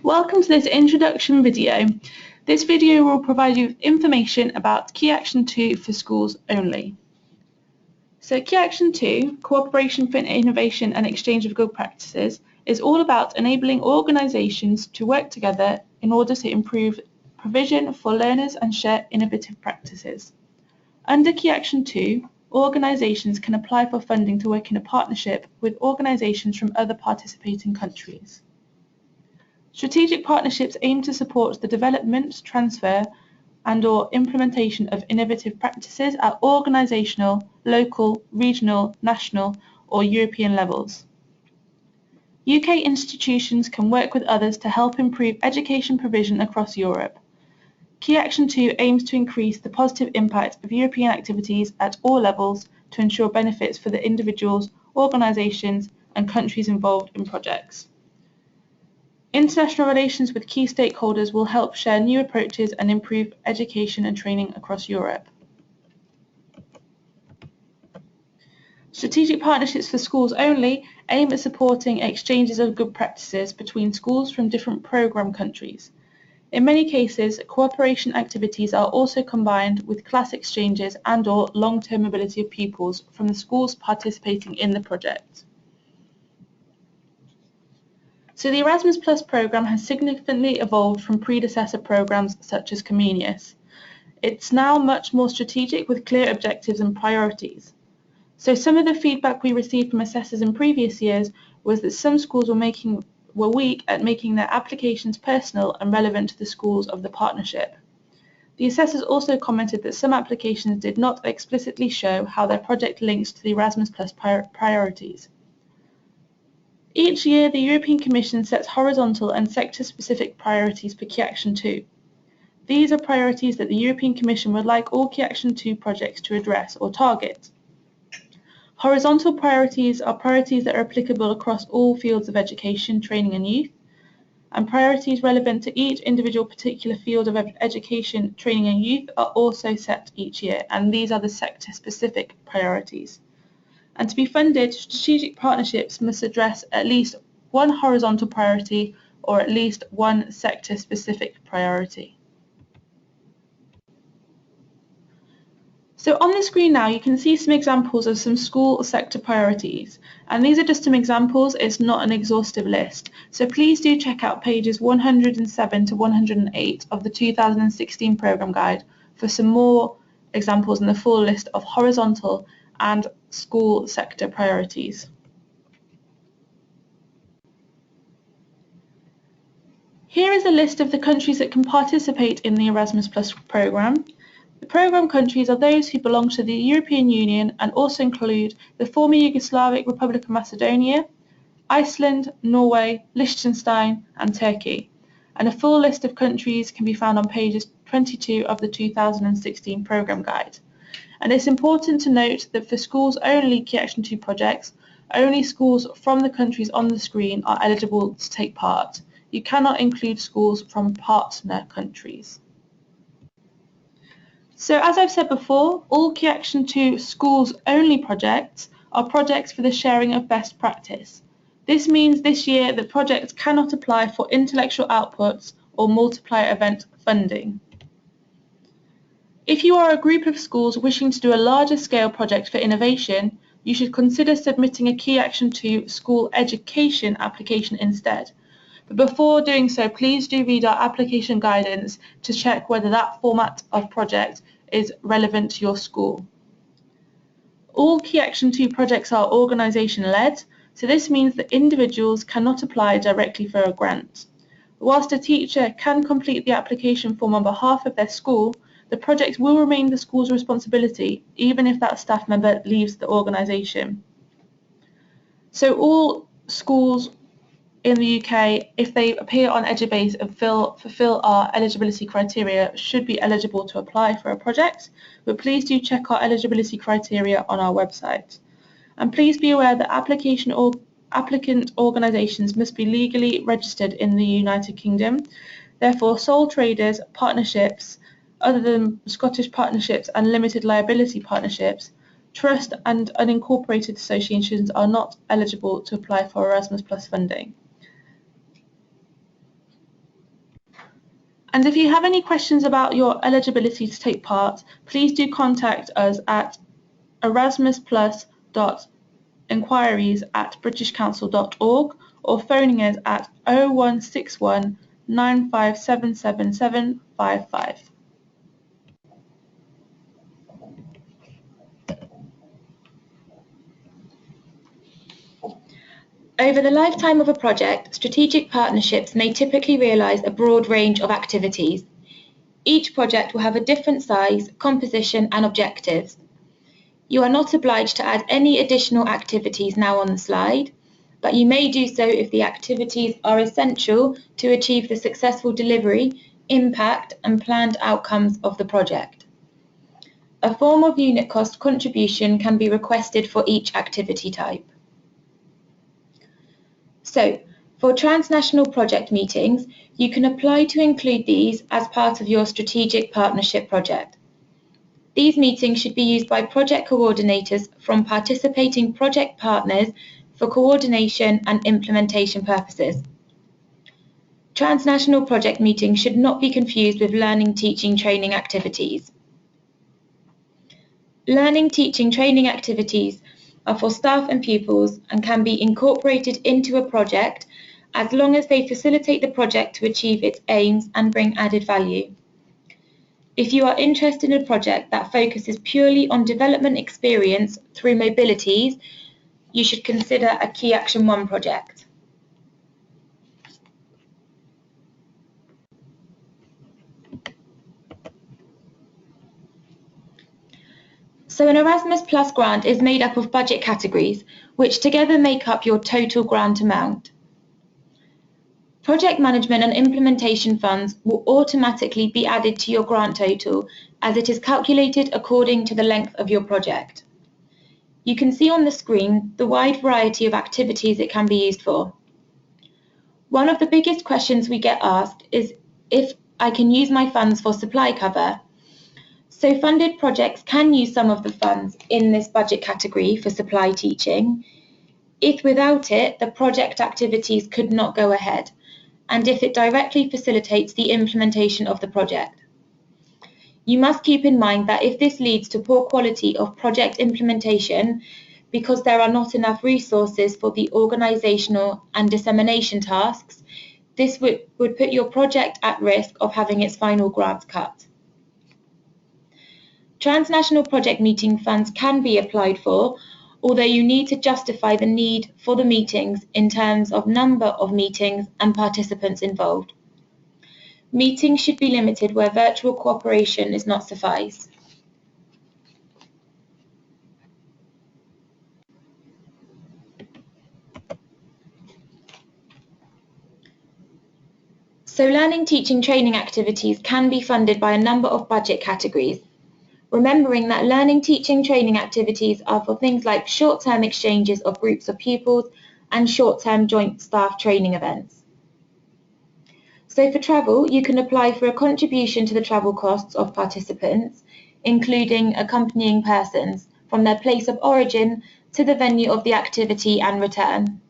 Welcome to this introduction video. This video will provide you with information about Key Action 2 for schools only. So Key Action 2, Cooperation for Innovation and Exchange of Good Practices, is all about enabling organisations to work together in order to improve provision for learners and share innovative practices. Under Key Action 2, organisations can apply for funding to work in a partnership with organisations from other participating countries. Strategic partnerships aim to support the development, transfer and/or implementation of innovative practices at organisational, local, regional, national or European levels. UK institutions can work with others to help improve education provision across Europe. Key Action 2 aims to increase the positive impact of European activities at all levels to ensure benefits for the individuals, organisations and countries involved in projects. International relations with key stakeholders will help share new approaches and improve education and training across Europe. Strategic partnerships for schools only aim at supporting exchanges of good practices between schools from different programme countries. In many cases, cooperation activities are also combined with class exchanges and/or long-term mobility of pupils from the schools participating in the project. So the Erasmus Plus programme has significantly evolved from predecessor programmes such as Comenius. It's now much more strategic with clear objectives and priorities. So some of the feedback we received from assessors in previous years was that some schools were weak at making their applications personal and relevant to the schools of the partnership. The assessors also commented that some applications did not explicitly show how their project links to the Erasmus Plus priorities. Each year, the European Commission sets horizontal and sector-specific priorities for Key Action 2. These are priorities that the European Commission would like all Key Action 2 projects to address or target. Horizontal priorities are priorities that are applicable across all fields of education, training and youth, and priorities relevant to each individual particular field of education, training and youth are also set each year, and these are the sector-specific priorities. And to be funded, strategic partnerships must address at least one horizontal priority or at least one sector-specific priority. So on the screen now you can see some examples of some school sector priorities, and these are just some examples, it's not an exhaustive list. So please do check out pages 107 to 108 of the 2016 programme guide for some more examples and the full list of horizontal and school sector priorities. Here is a list of the countries that can participate in the Erasmus Plus programme. The programme countries are those who belong to the European Union and also include the former Yugoslavic Republic of Macedonia, Iceland, Norway, Liechtenstein and Turkey. And a full list of countries can be found on pages 22 of the 2016 programme guide. And it's important to note that for schools only Key Action 2 projects, only schools from the countries on the screen are eligible to take part. You cannot include schools from partner countries. So as I've said before, all Key Action 2 schools only projects are projects for the sharing of best practice. This means this year that projects cannot apply for intellectual outputs or multiplier event funding. If you are a group of schools wishing to do a larger scale project for innovation, you should consider submitting a Key Action 2 school education application instead. But before doing so, please do read our application guidance to check whether that format of project is relevant to your school. All Key Action 2 projects are organisation-led, so this means that individuals cannot apply directly for a grant. Whilst a teacher can complete the application form on behalf of their school, the project will remain the school's responsibility, even if that staff member leaves the organisation. So all schools in the UK, if they appear on Edubase and fulfil our eligibility criteria, should be eligible to apply for a project, but please do check our eligibility criteria on our website. And please be aware that applicant organisations must be legally registered in the United Kingdom. Therefore, sole traders, partnerships, other than Scottish partnerships and limited liability partnerships, trust and unincorporated associations are not eligible to apply for Erasmus Plus funding. And if you have any questions about your eligibility to take part, please do contact us at erasmusplus.enquiries@britishcouncil.org or phoning us at 0161 9577 Over the lifetime of a project, strategic partnerships may typically realise a broad range of activities. Each project will have a different size, composition and objectives. You are not obliged to add any additional activities now on the slide, but you may do so if the activities are essential to achieve the successful delivery, impact and planned outcomes of the project. A form of unit cost contribution can be requested for each activity type. So, for transnational project meetings, you can apply to include these as part of your strategic partnership project. These meetings should be used by project coordinators from participating project partners for coordination and implementation purposes. Transnational project meetings should not be confused with learning, teaching, training activities. Learning, teaching, training activities are for staff and pupils and can be incorporated into a project as long as they facilitate the project to achieve its aims and bring added value. If you are interested in a project that focuses purely on development experience through mobilities, you should consider a Key Action 1 project. So an Erasmus Plus grant is made up of budget categories, which together make up your total grant amount. Project management and implementation funds will automatically be added to your grant total as it is calculated according to the length of your project. You can see on the screen the wide variety of activities it can be used for. One of the biggest questions we get asked is if I can use my funds for supply cover. So funded projects can use some of the funds in this budget category for supply teaching, if without it the project activities could not go ahead, and if it directly facilitates the implementation of the project. You must keep in mind that if this leads to poor quality of project implementation because there are not enough resources for the organisational and dissemination tasks, this would put your project at risk of having its final grant cut. Transnational project meeting funds can be applied for, although you need to justify the need for the meetings in terms of number of meetings and participants involved. Meetings should be limited where virtual cooperation is not suffice. So learning, teaching, training activities can be funded by a number of budget categories. Remembering that learning, teaching, training activities are for things like short-term exchanges of groups of pupils and short-term joint staff training events. So for travel, you can apply for a contribution to the travel costs of participants, including accompanying persons, from their place of origin to the venue of the activity and return.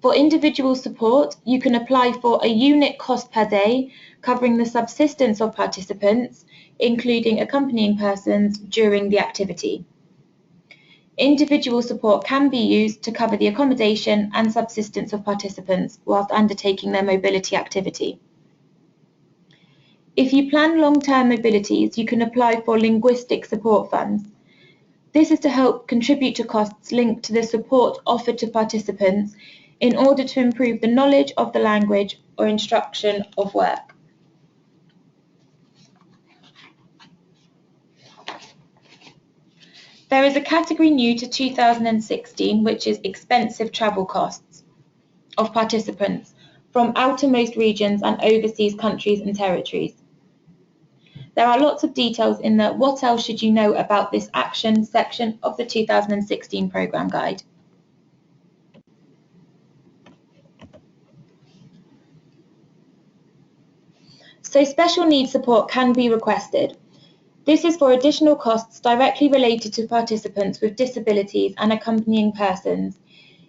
For individual support, you can apply for a unit cost per day, covering the subsistence of participants, including accompanying persons during the activity. Individual support can be used to cover the accommodation and subsistence of participants whilst undertaking their mobility activity. If you plan long-term mobilities, you can apply for linguistic support funds. This is to help contribute to costs linked to the support offered to participants in order to improve the knowledge of the language or instruction of work. There is a category new to 2016, which is expensive travel costs of participants from outermost regions and overseas countries and territories. There are lots of details in the What Else Should You Know About This Action section of the 2016 programme guide. So special needs support can be requested. This is for additional costs directly related to participants with disabilities and accompanying persons,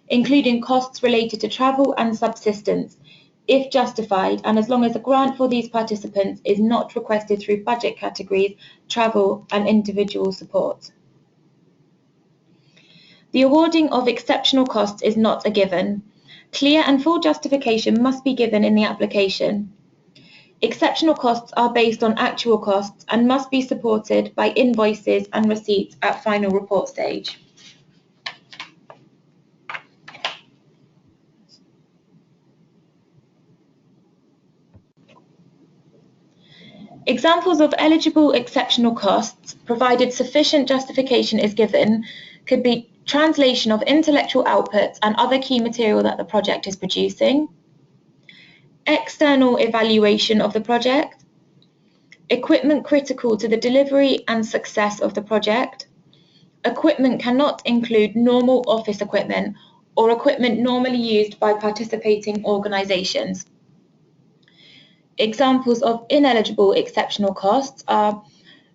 including costs related to travel and subsistence. if justified, and as long as a grant for these participants is not requested through budget categories, travel and individual support. The awarding of exceptional costs is not a given. Clear and full justification must be given in the application. Exceptional costs are based on actual costs and must be supported by invoices and receipts at final report stage. Examples of eligible exceptional costs, provided sufficient justification is given, could be translation of intellectual outputs and other key material that the project is producing, external evaluation of the project, equipment critical to the delivery and success of the project. Equipment cannot include normal office equipment or equipment normally used by participating organisations. Examples of ineligible exceptional costs are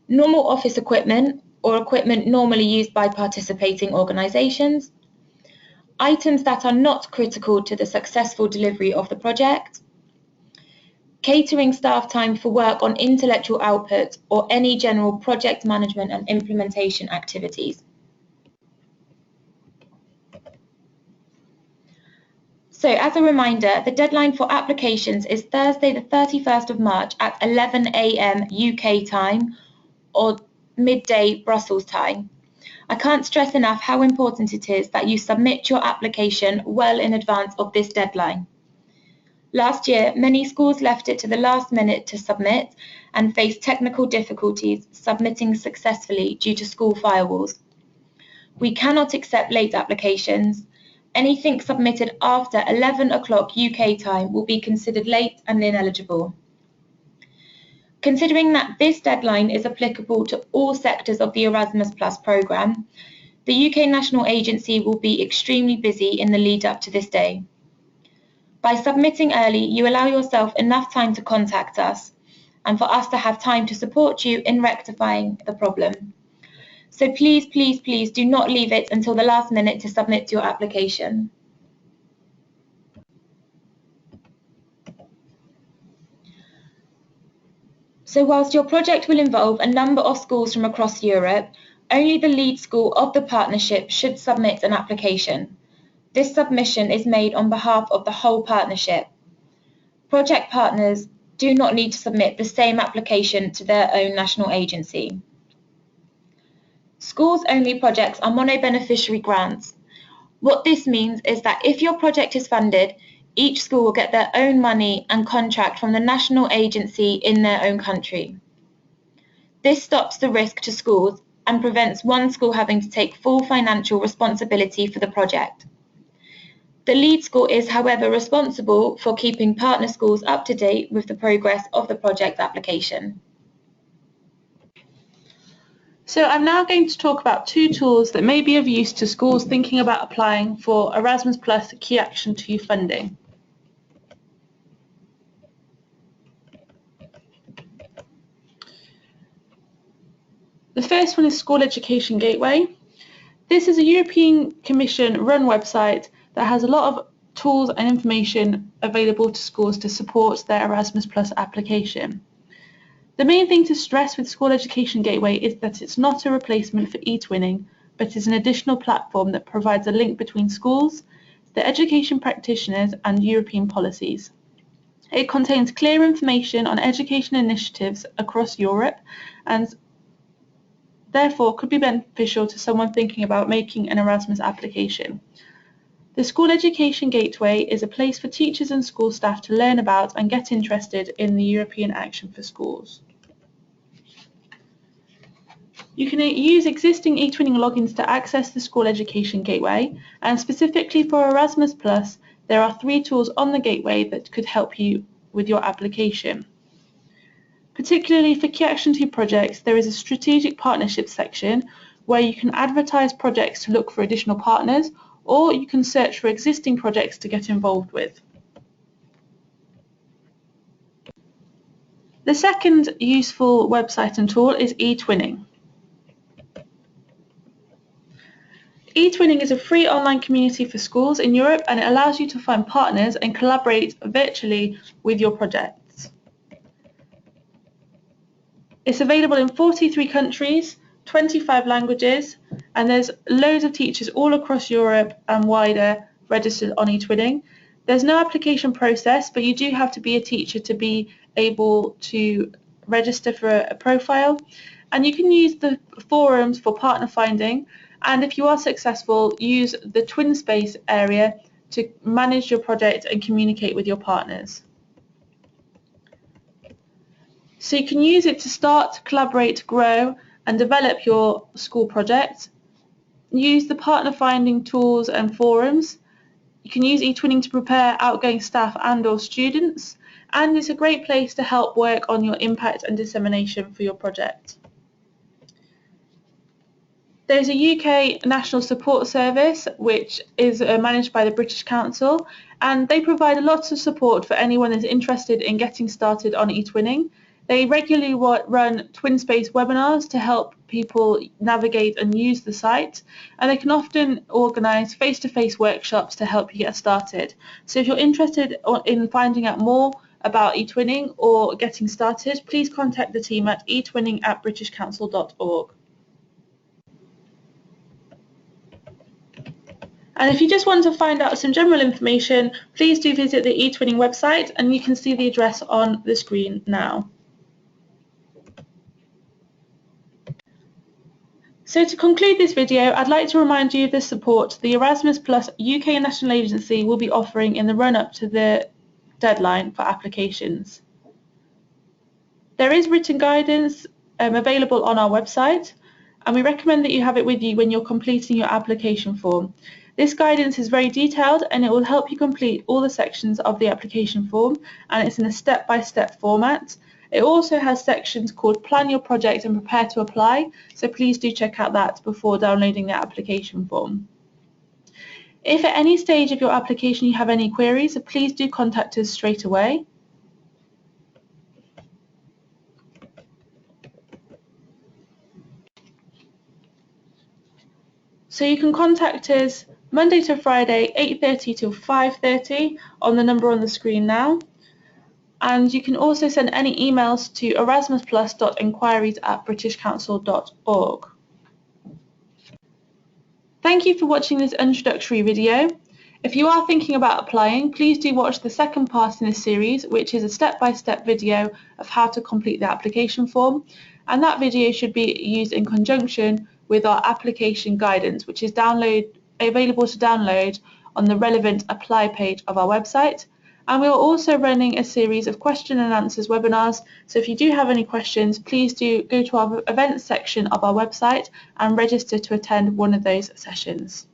normal office equipment or equipment normally used by participating organisations, items that are not critical to the successful delivery of the project, catering staff time for work on intellectual output or any general project management and implementation activities. So as a reminder, the deadline for applications is Thursday the 31st of March at 11 a.m. UK time or midday Brussels time. I can't stress enough how important it is that you submit your application well in advance of this deadline. Last year, many schools left it to the last minute to submit and faced technical difficulties submitting successfully due to school firewalls. We cannot accept late applications. Anything submitted after 11 o'clock UK time will be considered late and ineligible. Considering that this deadline is applicable to all sectors of the Erasmus Plus programme, the UK National Agency will be extremely busy in the lead up to this day. By submitting early, you allow yourself enough time to contact us and for us to have time to support you in rectifying the problem. So please, please, please do not leave it until the last minute to submit your application. So whilst your project will involve a number of schools from across Europe, only the lead school of the partnership should submit an application. This submission is made on behalf of the whole partnership. Project partners do not need to submit the same application to their own national agency. Schools-only projects are mono-beneficiary grants. What this means is that if your project is funded, each school will get their own money and contract from the national agency in their own country. This stops the risk to schools and prevents one school having to take full financial responsibility for the project. The lead school is, however, responsible for keeping partner schools up to date with the progress of the project application. So I'm now going to talk about two tools that may be of use to schools thinking about applying for Erasmus Plus Key Action 2 funding. The first one is School Education Gateway. This is a European Commission run website that has a lot of tools and information available to schools to support their Erasmus Plus application. The main thing to stress with School Education Gateway is that it's not a replacement for eTwinning, but is an additional platform that provides a link between schools, the education practitioners and European policies. It contains clear information on education initiatives across Europe and therefore could be beneficial to someone thinking about making an Erasmus application. The School Education Gateway is a place for teachers and school staff to learn about and get interested in the European Action for Schools. You can use existing eTwinning logins to access the School Education Gateway, and specifically for Erasmus Plus, there are 3 tools on the Gateway that could help you with your application. Particularly for Key Action 2 projects, there is a Strategic Partnerships section where you can advertise projects to look for additional partners, or you can search for existing projects to get involved with. The second useful website and tool is eTwinning. eTwinning is a free online community for schools in Europe, and it allows you to find partners and collaborate virtually with your projects. It's available in 43 countries, 25 languages, and there's loads of teachers all across Europe and wider registered on eTwinning. There's no application process, but you do have to be a teacher to be able to register for a profile, and you can use the forums for partner finding, and if you are successful, use the Twin Space area to manage your project and communicate with your partners. So you can use it to start, collaborate, grow and develop your school project. Use the partner finding tools and forums. You can use eTwinning to prepare outgoing staff and/or students, and it's a great place to help work on your impact and dissemination for your project. There's a UK National Support Service which is managed by the British Council, and they provide lots of support for anyone that's interested in getting started on eTwinning. They regularly run TwinSpace webinars to help people navigate and use the site, and they can often organise face-to-face workshops to help you get started. So if you're interested in finding out more about eTwinning or getting started, please contact the team at etwinning@britishcouncil.org. And if you just want to find out some general information, please do visit the eTwinning website, and you can see the address on the screen now. So to conclude this video, I'd like to remind you of the support the Erasmus Plus UK National Agency will be offering in the run-up to the deadline for applications. There is written guidance available on our website, and we recommend that you have it with you when you're completing your application form. This guidance is very detailed, and it will help you complete all the sections of the application form, and it's in a step-by-step format. It also has sections called Plan Your Project and Prepare to Apply, so please do check out that before downloading the application form. If at any stage of your application you have any queries, please do contact us straight away. So you can contact us Monday to Friday, 8:30 till 5:30 on the number on the screen now. And you can also send any emails to erasmusplus.enquiries@britishcouncil.org. Thank you for watching this introductory video. If you are thinking about applying, please do watch the second part in this series, which is a step-by-step video of how to complete the application form, and that video should be used in conjunction with our application guidance, which is available to download on the relevant apply page of our website. And we are also running a series of question and answers webinars, so if you do have any questions, please do go to our events section of our website and register to attend one of those sessions.